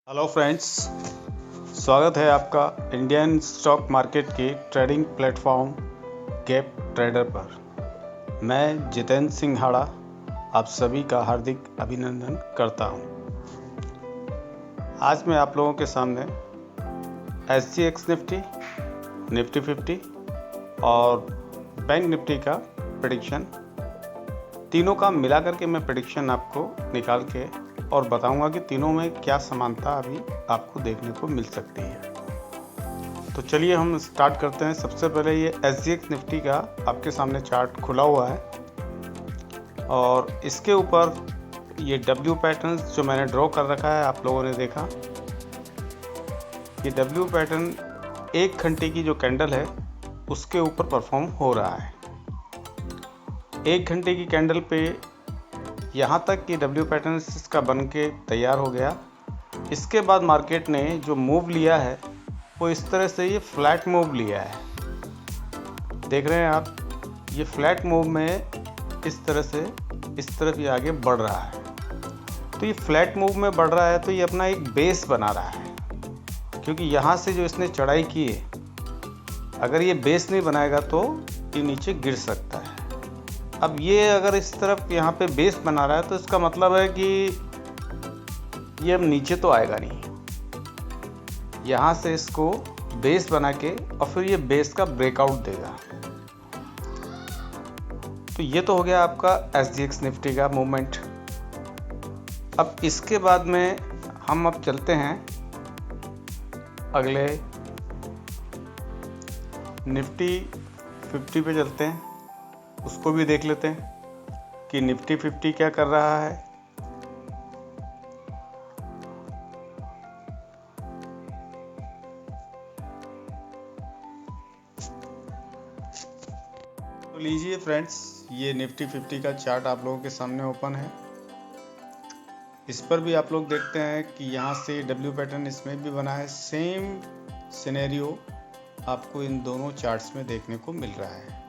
Hello friends, स्वागत है आपका इंडियन स्टॉक मार्केट के ट्रेडिंग प्लेटफॉर्म गैप ट्रेडर पर। मैं जितेंद्र सिंघाड़ा आप सभी का हार्दिक अभिनंदन करता हूं। आज मैं आप लोगों के सामने SGX निफ्टी, निफ्टी 50 और बैंक निफ्टी का प्रेडिक्शन, तीनों का मिलाकर के मैं प्रेडिक्शन आपको निकाल के और बताऊंगा कि तीनों में क्या समानता अभी आपको देखने को मिल सकती है। तो चलिए हम स्टार्ट करते हैं। सबसे पहले ये SGX निफ्टी का आपके सामने चार्ट खुला हुआ है और इसके ऊपर ये W पैटर्न्स जो मैंने ड्रॉ कर रखा है, आप लोगों ने देखा ये W पैटर्न 1 घंटे की जो कैंडल है उसके ऊपर परफॉर्म हो रहा है। 1 घंटे की कैंडल पे यहाँ तक कि W पैटर्न इसका बन के तैयार हो गया। इसके बाद मार्केट ने जो मूव लिया है वो इस तरह से ये फ्लैट मूव लिया है। देख रहे हैं आप, ये फ्लैट मूव में इस तरह से इस तरफ ये आगे बढ़ रहा है। तो ये फ्लैट मूव में बढ़ रहा है तो ये अपना एक बेस बना रहा है, क्योंकि यहाँ से जो इसने चढ़ाई की है, अगर ये बेस नहीं बनाएगा तो ये नीचे गिर सकता है। अब ये अगर इस तरफ यहाँ पे बेस बना रहा है तो इसका मतलब है कि ये अब नीचे तो आएगा नहीं। यहाँ से इसको बेस बना के और फिर ये बेस का ब्रेकआउट देगा। तो ये तो हो गया आपका SGX निफ्टी का मूवमेंट। अब इसके बाद में हम अब चलते हैं अगले निफ्टी 50 पे चलते हैं, उसको भी देख लेते हैं कि निफ्टी 50 क्या कर रहा है। तो लीजिए फ्रेंड्स, ये निफ्टी 50 का चार्ट आप लोगों के सामने ओपन है। इस पर भी आप लोग देखते हैं कि यहाँ से W पैटर्न इसमें भी बना है। सेम सिनेरियो आपको इन दोनों चार्ट्स में देखने को मिल रहा है।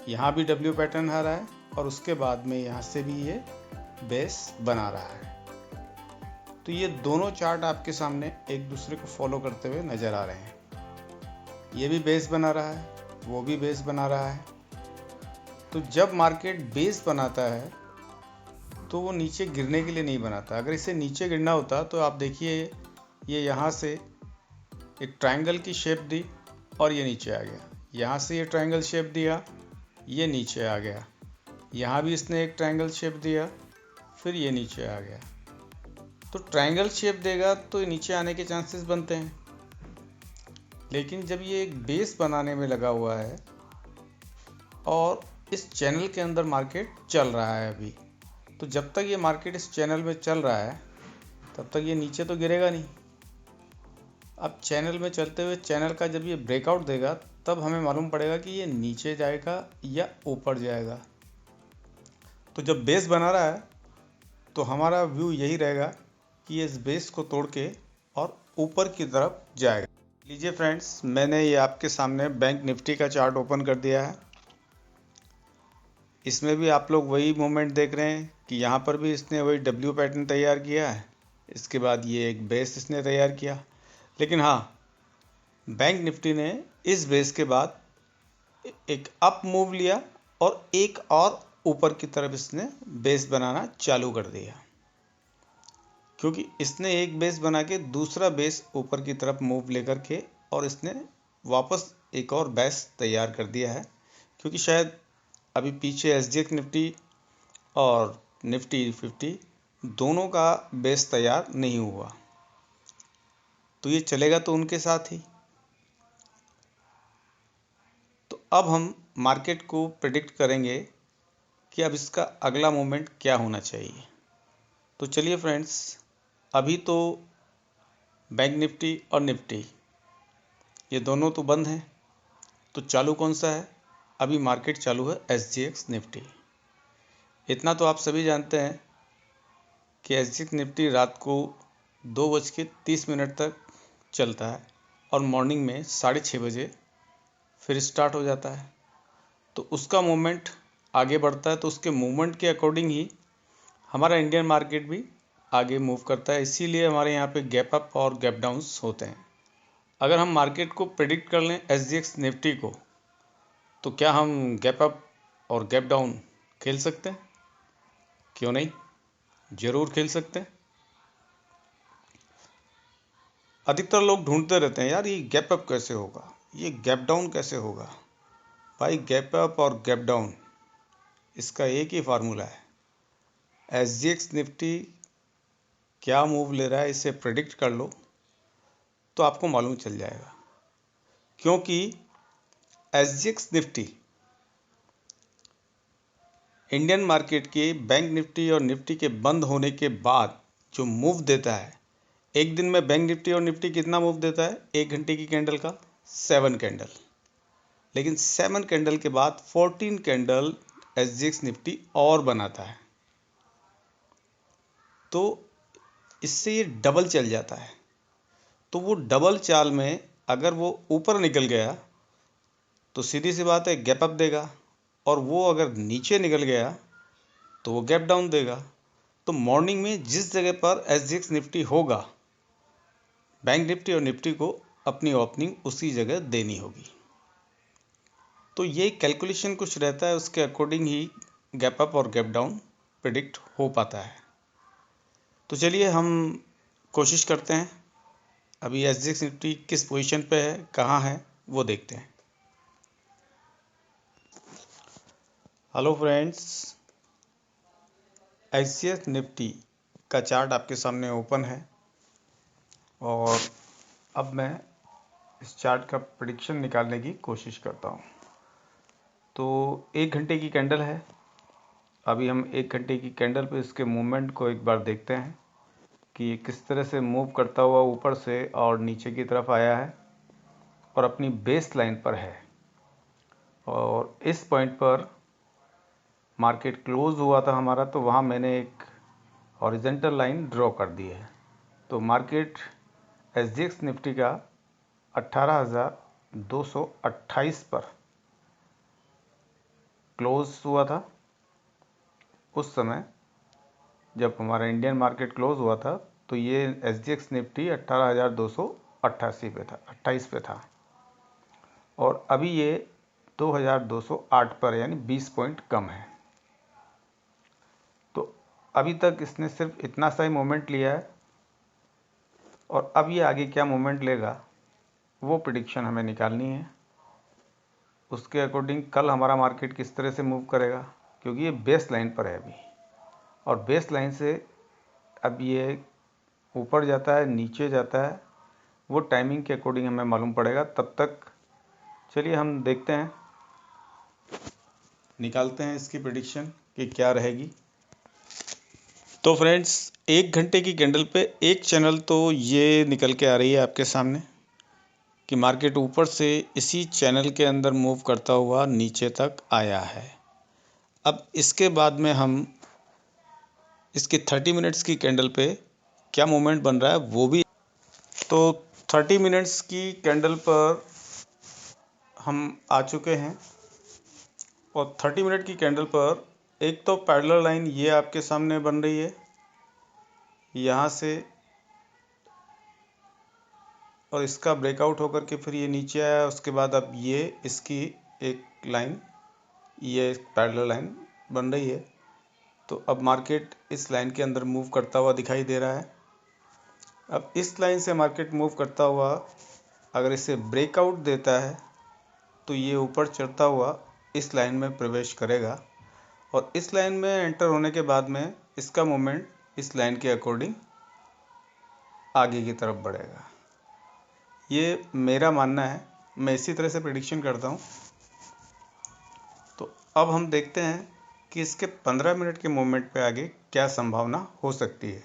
यहाँ भी W पैटर्न आ रहा है और उसके बाद में यहाँ से भी ये बेस बना रहा है। तो ये दोनों चार्ट आपके सामने एक दूसरे को फॉलो करते हुए नज़र आ रहे हैं। ये भी बेस बना रहा है, वो भी बेस बना रहा है। तो जब मार्केट बेस बनाता है तो वो नीचे गिरने के लिए नहीं बनाता। अगर इसे नीचे गिरना होता तो आप देखिए, ये यहाँ से एक ट्रायंगल की शेप दी और ये नीचे आ गया। यहाँ से ये ट्रायंगल शेप दिया, ये नीचे आ गया। यहाँ भी इसने एक ट्रायंगल शेप दिया, फिर ये नीचे आ गया। तो ट्रायंगल शेप देगा तो नीचे आने के चांसेस बनते हैं। लेकिन जब ये एक बेस बनाने में लगा हुआ है और इस चैनल के अंदर मार्केट चल रहा है अभी, तो जब तक ये मार्केट इस चैनल में चल रहा है तब तक ये नीचे तो गिरेगा नहीं। अब चैनल में चलते हुए चैनल का जब ये ब्रेकआउट देगा तब हमें मालूम पड़ेगा कि ये नीचे जाएगा या ऊपर जाएगा। तो जब बेस बना रहा है तो हमारा व्यू यही रहेगा कि ये इस बेस को तोड़ के और ऊपर की तरफ जाएगा। लीजिए फ्रेंड्स, मैंने ये आपके सामने बैंक निफ्टी का चार्ट ओपन कर दिया है। इसमें भी आप लोग वही मूवमेंट देख रहे हैं कि यहाँ पर भी इसने वही W पैटर्न तैयार किया है। इसके बाद ये एक बेस इसने तैयार किया। लेकिन हाँ, बैंक निफ्टी ने इस बेस के बाद एक अप मूव लिया और एक और ऊपर की तरफ इसने बेस बनाना चालू कर दिया, क्योंकि इसने एक बेस बना के दूसरा बेस ऊपर की तरफ मूव लेकर के और इसने वापस एक और बेस तैयार कर दिया है। क्योंकि शायद अभी पीछे SGX निफ्टी और निफ्टी 50 दोनों का बेस तैयार नहीं हुआ, तो ये चलेगा तो उनके साथ ही। तो अब हम मार्केट को प्रेडिक्ट करेंगे कि अब इसका अगला मूवमेंट क्या होना चाहिए। तो चलिए फ्रेंड्स, अभी तो बैंक निफ्टी और निफ्टी ये दोनों तो बंद हैं, तो चालू कौन सा है? अभी मार्केट चालू है SGX निफ्टी। इतना तो आप सभी जानते हैं कि SGX निफ्टी रात को 2:30 तक चलता है और मॉर्निंग में 6:30 बजे फिर स्टार्ट हो जाता है। तो उसका मूवमेंट आगे बढ़ता है, तो उसके मूवमेंट के अकॉर्डिंग ही हमारा इंडियन मार्केट भी आगे मूव करता है, इसीलिए हमारे यहाँ पे गैप अप और गैप डाउन्स होते हैं। अगर हम मार्केट को प्रेडिक्ट कर लें SGX निफ्टी को, तो क्या हम गैप अप और गैप डाउन खेल सकते हैं? क्यों नहीं, जरूर खेल सकते हैं। अधिकतर लोग ढूंढते रहते हैं, यार ये गैप अप कैसे होगा, ये गैप डाउन कैसे होगा। भाई गैप अप और गैप डाउन इसका एक ही फार्मूला है। SGX निफ्टी क्या मूव ले रहा है इसे प्रेडिक्ट कर लो तो आपको मालूम चल जाएगा। क्योंकि SGX निफ्टी इंडियन मार्केट के बैंक निफ्टी और निफ्टी के बंद होने के बाद जो मूव देता है, एक दिन में बैंक निफ्टी और निफ्टी कितना मूव देता है, 1 घंटे की कैंडल का 7 कैंडल। लेकिन 7 कैंडल के बाद 14 कैंडल SGX निफ्टी और बनाता है, तो इससे ये डबल चल जाता है। तो वो डबल चाल में अगर वो ऊपर निकल गया तो सीधी सी बात है गैप अप देगा, और वो अगर नीचे निकल गया तो वो गैप डाउन देगा। तो मॉर्निंग में जिस जगह पर SGX निफ्टी होगा, बैंक निफ्टी और निफ्टी को अपनी ओपनिंग उसी जगह देनी होगी। तो ये कैलकुलेशन कुछ रहता है, उसके अकॉर्डिंग ही गैप अप और गैप डाउन प्रिडिक्ट हो पाता है। तो चलिए हम कोशिश करते हैं, अभी SGX निफ्टी किस पोजीशन पे है, कहाँ है, वो देखते हैं। हेलो फ्रेंड्स, SGX निफ्टी का चार्ट आपके सामने ओपन है और अब मैं इस चार्ट का प्रेडिक्शन निकालने की कोशिश करता हूँ। तो 1 घंटे की कैंडल है, अभी हम 1 घंटे की कैंडल पे इसके मूवमेंट को एक बार देखते हैं कि किस तरह से मूव करता हुआ ऊपर से और नीचे की तरफ आया है और अपनी बेस लाइन पर है। और इस पॉइंट पर मार्केट क्लोज हुआ था हमारा, तो वहाँ मैंने एक हॉरिजेंटल लाइन ड्रॉ कर दी है। तो मार्केट SGX निफ्टी का 18,228 पर क्लोज हुआ था। उस समय जब हमारा इंडियन मार्केट क्लोज हुआ था तो ये SGX निफ्टी 18,288 पे था, 28 पे था, और अभी ये 2,208 पर, यानी 20 पॉइंट कम है। तो अभी तक इसने सिर्फ इतना सा ही मोमेंट लिया है, और अब ये आगे क्या मोमेंट लेगा वो प्रिडिक्शन हमें निकालनी है। उसके अकॉर्डिंग कल हमारा मार्केट किस तरह से मूव करेगा, क्योंकि ये बेस लाइन पर है अभी, और बेस लाइन से अब ये ऊपर जाता है नीचे जाता है, वो टाइमिंग के अकॉर्डिंग हमें मालूम पड़ेगा। तब तक चलिए हम देखते हैं, निकालते हैं इसकी प्रेडिक्शन कि क्या रहेगी। तो फ्रेंड्स, 1 घंटे की कैंडल पे एक चैनल तो ये निकल के आ रही है आपके सामने कि मार्केट ऊपर से इसी चैनल के अंदर मूव करता हुआ नीचे तक आया है। अब इसके बाद में हम इसके 30 मिनट्स की कैंडल पे क्या मूवमेंट बन रहा है वो भी। तो 30 मिनट्स की कैंडल पर हम आ चुके हैं, और 30 मिनट की कैंडल पर एक तो पैरेलल लाइन ये आपके सामने बन रही है यहाँ से, और इसका ब्रेकआउट होकर के फिर ये नीचे आया। उसके बाद अब ये इसकी एक लाइन, ये पैरेलल लाइन बन रही है। तो अब मार्केट इस लाइन के अंदर मूव करता हुआ दिखाई दे रहा है। अब इस लाइन से मार्केट मूव करता हुआ अगर इसे ब्रेकआउट देता है तो ये ऊपर चढ़ता हुआ इस लाइन में प्रवेश करेगा, और इस लाइन में एंटर होने के बाद में इसका मूवमेंट इस लाइन के अकॉर्डिंग आगे की तरफ बढ़ेगा। ये मेरा मानना है, मैं इसी तरह से प्रेडिक्शन करता हूँ। तो अब हम देखते हैं कि इसके 15 मिनट के मूवमेंट पे आगे क्या संभावना हो सकती है।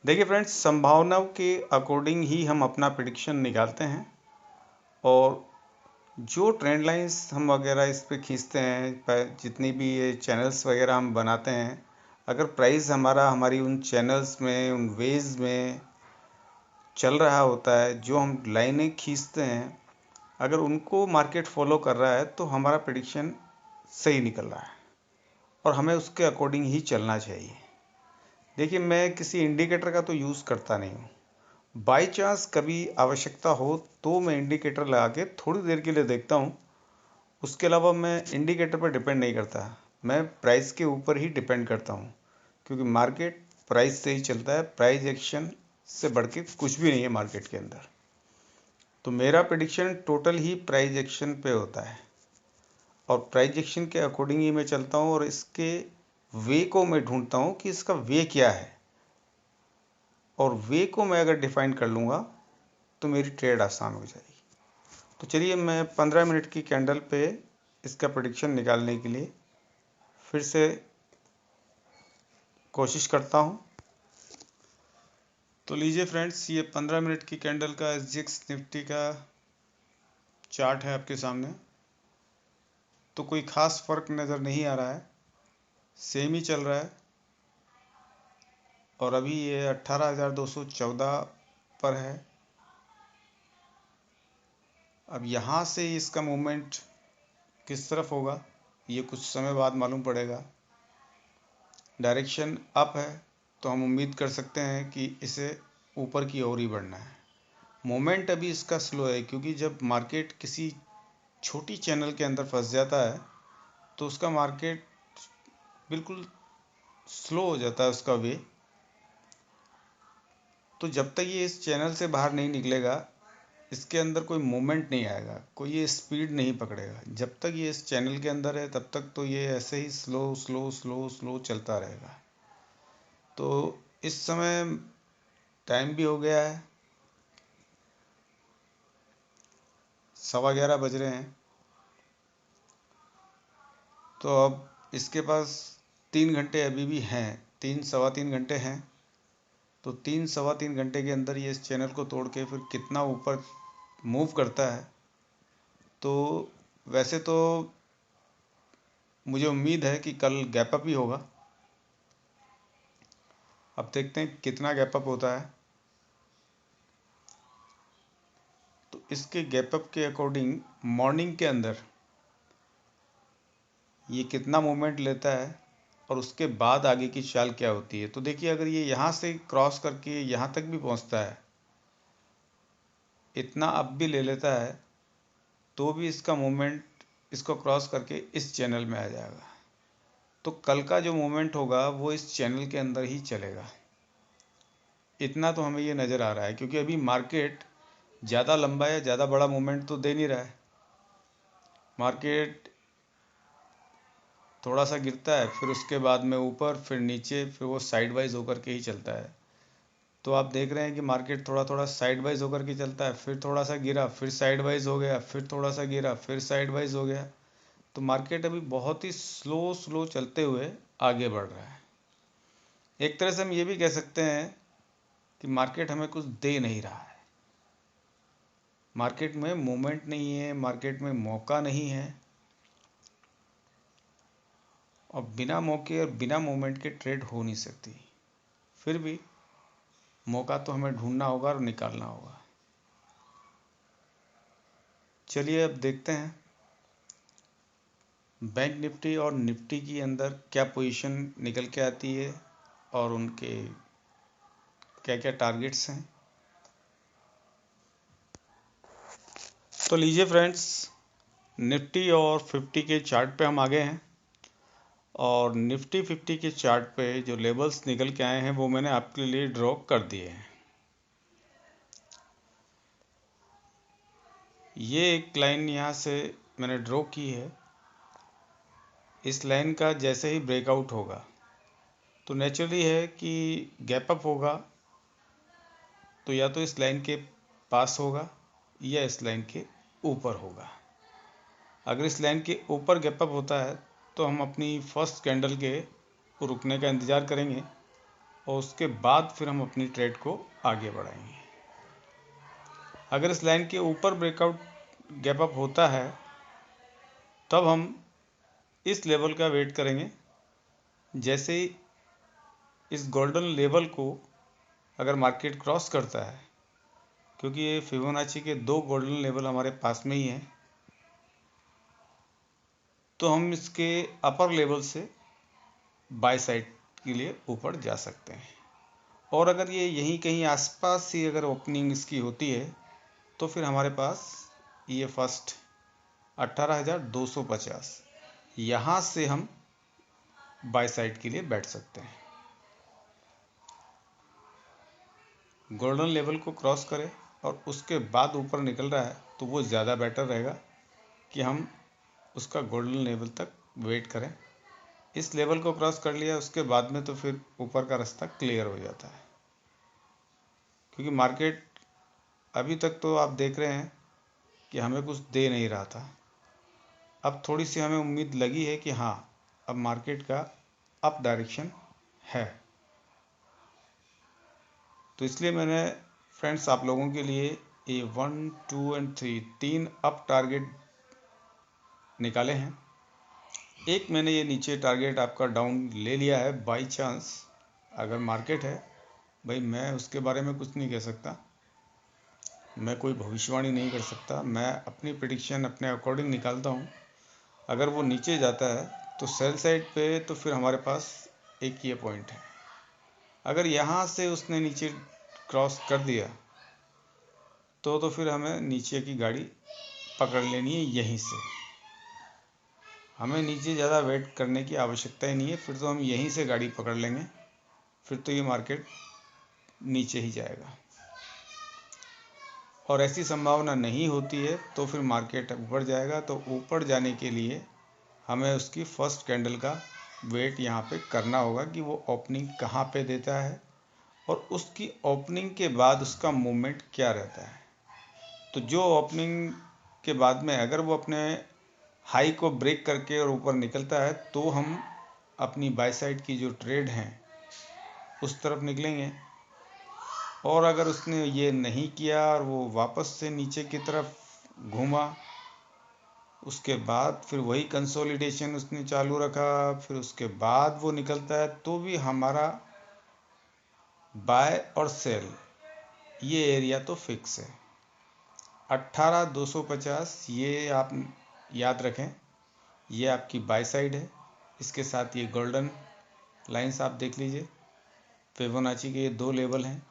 देखिए फ्रेंड्स, संभावनाओं के अकॉर्डिंग ही हम अपना प्रेडिक्शन निकालते हैं, और जो ट्रेंड लाइंस हम वगैरह इस पे खींचते हैं, जितनी भी ये चैनल्स वगैरह हम बनाते हैं, अगर प्राइस हमारा हमारी उन चैनल्स में, उन वेज में चल रहा होता है, जो हम लाइनें खींचते हैं अगर उनको मार्केट फॉलो कर रहा है तो हमारा प्रेडिक्शन सही निकल रहा है, और हमें उसके अकॉर्डिंग ही चलना चाहिए। देखिए, मैं किसी इंडिकेटर का तो यूज़ करता नहीं हूँ। बाई चांस कभी आवश्यकता हो तो मैं इंडिकेटर लगा के थोड़ी देर के लिए देखता हूँ। उसके अलावा मैं इंडिकेटर पर डिपेंड नहीं करता, मैं प्राइस के ऊपर ही डिपेंड करता हूँ, क्योंकि मार्केट प्राइस से ही चलता है। प्राइस एक्शन से बढ़ के कुछ भी नहीं है मार्केट के अंदर। तो मेरा प्रेडिक्शन टोटल ही प्राइस एक्शन पे होता है, और प्राइस एक्शन के अकॉर्डिंग ही मैं चलता हूँ, और इसके वे को मैं ढूंढता हूँ कि इसका वे क्या है, और वे को मैं अगर डिफाइन कर लूँगा तो मेरी ट्रेड आसान हो जाएगी। तो चलिए, मैं 15 मिनट की कैंडल पे इसका प्रेडिक्शन निकालने के लिए फिर से कोशिश करता हूँ। तो लीजिए फ्रेंड्स, ये 15 मिनट की कैंडल का एसजीएक्स निफ्टी का चार्ट है आपके सामने। तो कोई ख़ास फ़र्क नज़र नहीं आ रहा है, सेम ही चल रहा है। और अभी ये 18,214 पर है। अब यहाँ से इसका मूवमेंट किस तरफ होगा ये कुछ समय बाद मालूम पड़ेगा। डायरेक्शन अप है, तो हम उम्मीद कर सकते हैं कि इसे ऊपर की ओर ही बढ़ना है। मोमेंट अभी इसका स्लो है, क्योंकि जब मार्केट किसी छोटी चैनल के अंदर फंस जाता है तो उसका मार्केट बिल्कुल स्लो हो जाता है उसका वे। तो जब तक ये इस चैनल से बाहर नहीं निकलेगा, इसके अंदर कोई मूवमेंट नहीं आएगा, कोई ये स्पीड नहीं पकड़ेगा। जब तक ये इस चैनल के अंदर है तब तक तो ये ऐसे ही स्लो स्लो स्लो स्लो चलता रहेगा। तो इस समय टाइम भी हो गया है, 11:15 बज रहे हैं। तो अब इसके पास 3 घंटे अभी भी हैं, 3 सवा 3 घंटे हैं। तो 3 सवा 3 घंटे के अंदर ये इस चैनल को तोड़ के फिर कितना ऊपर मूव करता है। तो वैसे तो मुझे उम्मीद है कि कल गैप अप ही होगा। अब देखते हैं कितना गैप अप होता है। तो इसके गैप अप के अकॉर्डिंग मॉर्निंग के अंदर ये कितना मूवमेंट लेता है और उसके बाद आगे की चाल क्या होती है। तो देखिए, अगर ये यहाँ से क्रॉस करके यहाँ तक भी पहुँचता है, इतना अप भी ले लेता है, तो भी इसका मूवमेंट इसको क्रॉस करके इस चैनल में आ जाएगा। तो कल का जो मूवमेंट होगा वो इस चैनल के अंदर ही चलेगा। इतना तो हमें ये नज़र आ रहा है, क्योंकि अभी मार्केट ज़्यादा लंबा या ज़्यादा बड़ा मूवमेंट तो दे नहीं रहा है। मार्केट थोड़ा सा गिरता है, फिर उसके बाद में ऊपर, फिर नीचे, फिर वो साइड वाइज होकर के ही चलता है। तो आप देख रहे हैं कि मार्केट थोड़ा थोड़ा साइड वाइज होकर के चलता है, फिर थोड़ा सा गिरा, फिर साइड वाइज हो गया, फिर थोड़ा सा गिरा, फिर साइड वाइज हो गया। तो मार्केट अभी बहुत ही स्लो स्लो चलते हुए आगे बढ़ रहा है। एक तरह से हम ये भी कह सकते हैं कि मार्केट हमें कुछ दे नहीं रहा है। मार्केट में मूवमेंट नहीं है, मार्केट में मौका नहीं है, और बिना मौके और बिना मूवमेंट के ट्रेड हो नहीं सकती। फिर भी मौका तो हमें ढूंढना होगा और निकालना होगा। चलिए, अब देखते हैं बैंक निफ्टी और निफ्टी की अंदर क्या पोजीशन निकल के आती है और उनके क्या क्या टारगेट्स हैं। तो लीजिए फ्रेंड्स, निफ्टी और 50 के चार्ट पे हम आ गए हैं, और निफ्टी 50 के चार्ट पे जो लेवल्स निकल के आए हैं वो मैंने आपके लिए ड्रॉ कर दिए हैं। ये एक लाइन यहाँ से मैंने ड्रॉ की है। इस लाइन का जैसे ही ब्रेकआउट होगा तो नेचुरली है कि गैप अप होगा, तो या तो इस लाइन के पास होगा या इस लाइन के ऊपर होगा। अगर इस लाइन के ऊपर गैप अप होता है तो हम अपनी फर्स्ट कैंडल के रुकने का इंतज़ार करेंगे, और उसके बाद फिर हम अपनी ट्रेड को आगे बढ़ाएंगे। अगर इस लाइन के ऊपर ब्रेकआउट गैप अप होता है तब हम इस लेवल का वेट करेंगे। जैसे ही इस गोल्डन लेवल को अगर मार्केट क्रॉस करता है, क्योंकि ये फिबोनाची के 2 गोल्डन लेवल हमारे पास में ही हैं, तो हम इसके अपर लेवल से बाय साइड के लिए ऊपर जा सकते हैं। और अगर ये यहीं कहीं आसपास ही अगर ओपनिंग इसकी होती है तो फिर हमारे पास ये फर्स्ट 18,250 यहाँ से हम बाय साइड के लिए बैठ सकते हैं। गोल्डन लेवल को क्रॉस करें और उसके बाद ऊपर निकल रहा है तो वो ज़्यादा बेटर रहेगा कि हम उसका गोल्डन लेवल तक वेट करें। इस लेवल को क्रॉस कर लिया उसके बाद में तो फिर ऊपर का रास्ता क्लियर हो जाता है, क्योंकि मार्केट अभी तक तो आप देख रहे हैं कि हमें कुछ दे नहीं रहा था। अब थोड़ी सी हमें उम्मीद लगी है कि हाँ, अब मार्केट का अप डायरेक्शन है। तो इसलिए मैंने फ्रेंड्स आप लोगों के लिए ये 1, 2 एंड 3 तीन अप टारगेट निकाले हैं। एक मैंने ये नीचे टारगेट आपका डाउन ले लिया है बाई चांस। अगर मार्केट है भाई, मैं उसके बारे में कुछ नहीं कह सकता, मैं कोई भविष्यवाणी नहीं कर सकता, मैं अपनी प्रेडिक्शन अपने अकॉर्डिंग निकालता हूँ। अगर वो नीचे जाता है तो सेल साइड पे तो फिर हमारे पास एक ये पॉइंट है। अगर यहाँ से उसने नीचे क्रॉस कर दिया तो फिर हमें नीचे की गाड़ी पकड़ लेनी है यहीं से। हमें नीचे ज़्यादा वेट करने की आवश्यकता ही नहीं है, फिर तो हम यहीं से गाड़ी पकड़ लेंगे, फिर तो ये मार्केट नीचे ही जाएगा। और ऐसी संभावना नहीं होती है तो फिर मार्केट ऊपर जाएगा। तो ऊपर जाने के लिए हमें उसकी फर्स्ट कैंडल का वेट यहाँ पे करना होगा कि वो ओपनिंग कहाँ पे देता है और उसकी ओपनिंग के बाद उसका मूवमेंट क्या रहता है। तो जो ओपनिंग के बाद में अगर वो अपने हाई को ब्रेक करके और ऊपर निकलता है तो हम अपनी बाय साइड की जो ट्रेड हैं उस तरफ निकलेंगे। और अगर उसने ये नहीं किया और वो वापस से नीचे की तरफ घूमा, उसके बाद फिर वही कंसोलिडेशन उसने चालू रखा, फिर उसके बाद वो निकलता है तो भी हमारा बाय और सेल ये एरिया तो फिक्स है 18,250। ये आप याद रखें, ये आपकी बाय साइड है। इसके साथ ये गोल्डन लाइंस आप देख लीजिए, फिबोनाची के ये दो लेवल हैं।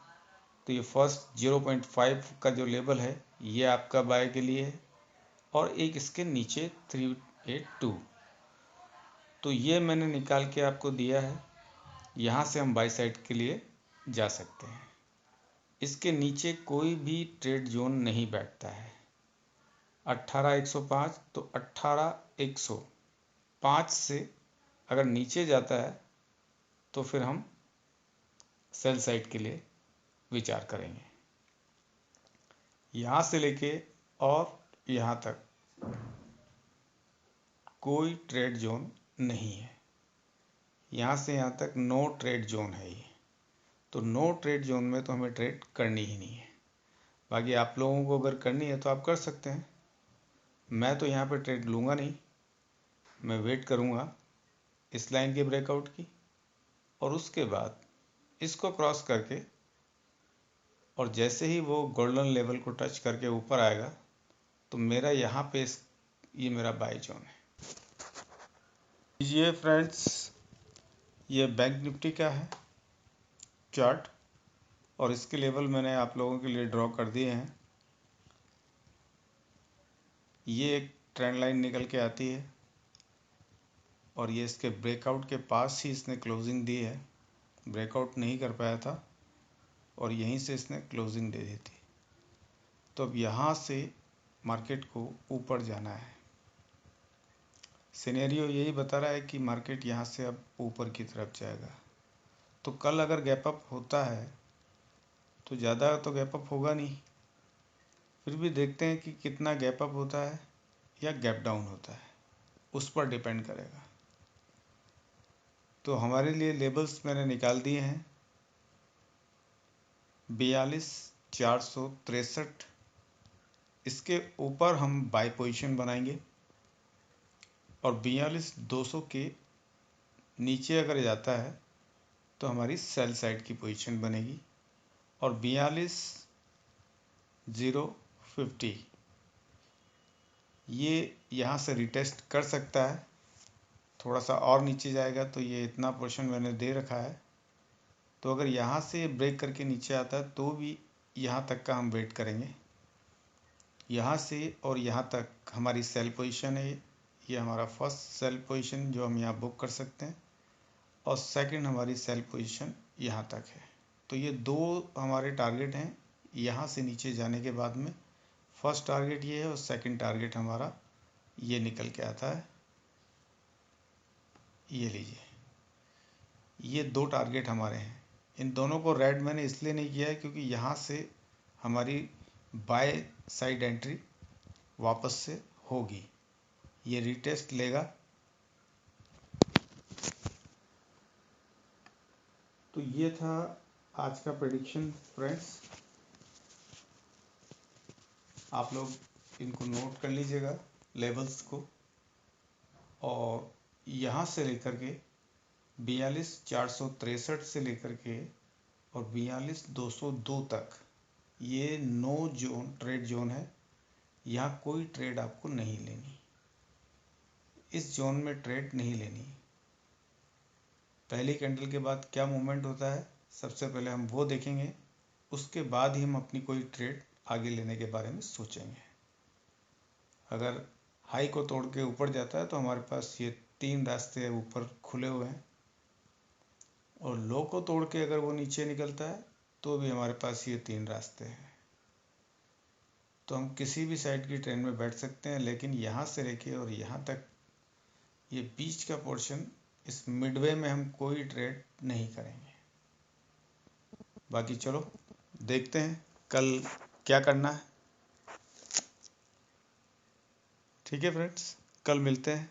तो ये फर्स्ट 0.5 का जो लेवल है ये आपका बाय के लिए है और एक इसके नीचे 382। तो ये मैंने निकाल के आपको दिया है, यहाँ से हम बाय साइड के लिए जा सकते हैं। इसके नीचे कोई भी ट्रेड जोन नहीं बैठता है। 18,105 तो 18,105 से अगर नीचे जाता है तो फिर हम सेल साइड के लिए विचार करेंगे। यहाँ से लेके और यहाँ तक कोई ट्रेड जोन नहीं है, यहाँ से यहाँ तक नो ट्रेड जोन है ये। तो नो ट्रेड जोन में तो हमें ट्रेड करनी ही नहीं है। बाकी आप लोगों को अगर करनी है तो आप कर सकते हैं, मैं तो यहाँ पे ट्रेड लूँगा नहीं। मैं वेट करूँगा इस लाइन के ब्रेकआउट की और उसके बाद इसको क्रॉस करके और जैसे ही वो गोल्डन लेवल को टच करके ऊपर आएगा तो मेरा यहाँ पे ये मेरा बाय जोन है। ये फ्रेंड्स ये बैंक निफ्टी का है चार्ट और इसके लेवल मैंने आप लोगों के लिए ड्रॉ कर दिए हैं। ये एक ट्रेंड लाइन निकल के आती है और ये इसके ब्रेकआउट के पास ही इसने क्लोजिंग दी है, ब्रेकआउट नहीं कर पाया था और यहीं से इसने क्लोजिंग दे दी थी। तो अब यहाँ से मार्केट को ऊपर जाना है। सिनेरियो यही बता रहा है कि मार्केट यहाँ से अब ऊपर की तरफ जाएगा। तो कल अगर गैप अप होता है तो ज़्यादा तो गैप अप होगा नहीं, फिर भी देखते हैं कि कितना गैप अप होता है या गैप डाउन होता है, उस पर डिपेंड करेगा। तो हमारे लिए लेबल्स मैंने निकाल दिए हैं 42,463। इसके ऊपर हम बाय पोजीशन बनाएंगे और 42,200 के नीचे अगर जाता है तो हमारी सेल साइड की पोजीशन बनेगी और 42,050 ये यहाँ से रिटेस्ट कर सकता है। थोड़ा सा और नीचे जाएगा तो ये इतना पोर्शन मैंने दे रखा है। तो अगर यहाँ से ब्रेक करके नीचे आता है तो भी यहाँ तक का हम वेट करेंगे। यहाँ से और यहाँ तक हमारी सेल पोजीशन है। ये हमारा फर्स्ट सेल पोजीशन जो हम यहाँ बुक कर सकते हैं, और सेकंड हमारी सेल पोजीशन यहाँ तक है। तो ये दो हमारे टारगेट हैं यहाँ से नीचे जाने के बाद में। फर्स्ट टारगेट ये है और सेकंड टारगेट हमारा ये निकल के आता है। ये लीजिए, ये दो टारगेट हमारे हैं। इन दोनों को रेड मैंने इसलिए नहीं किया है क्योंकि यहाँ से हमारी बाय साइड एंट्री वापस से होगी। ये रीटेस्ट लेगा। तो ये था आज का प्रेडिक्शन फ्रेंड्स। आप लोग इनको नोट कर लीजिएगा लेवल्स को, और यहाँ से लेकर के 42,463 से लेकर के और 42,202 तक ये नो जोन ट्रेड जोन है। यहाँ कोई ट्रेड आपको नहीं लेनी, इस जोन में ट्रेड नहीं लेनी। पहली कैंडल के बाद क्या मूवमेंट होता है सबसे पहले हम वो देखेंगे, उसके बाद ही हम अपनी कोई ट्रेड आगे लेने के बारे में सोचेंगे। अगर हाई को तोड़ के ऊपर जाता है तो हमारे पास ये 3 रास्ते ऊपर खुले हुए हैं, और लो को तोड़ के अगर वो नीचे निकलता है तो भी हमारे पास ये 3 रास्ते हैं। तो हम किसी भी साइड की ट्रेन में बैठ सकते हैं, लेकिन यहाँ से लेके और यहाँ तक ये बीच का पोर्शन, इस मिडवे में हम कोई ट्रेड नहीं करेंगे। बाकी चलो देखते हैं कल क्या करना है। ठीक है फ्रेंड्स, कल मिलते हैं।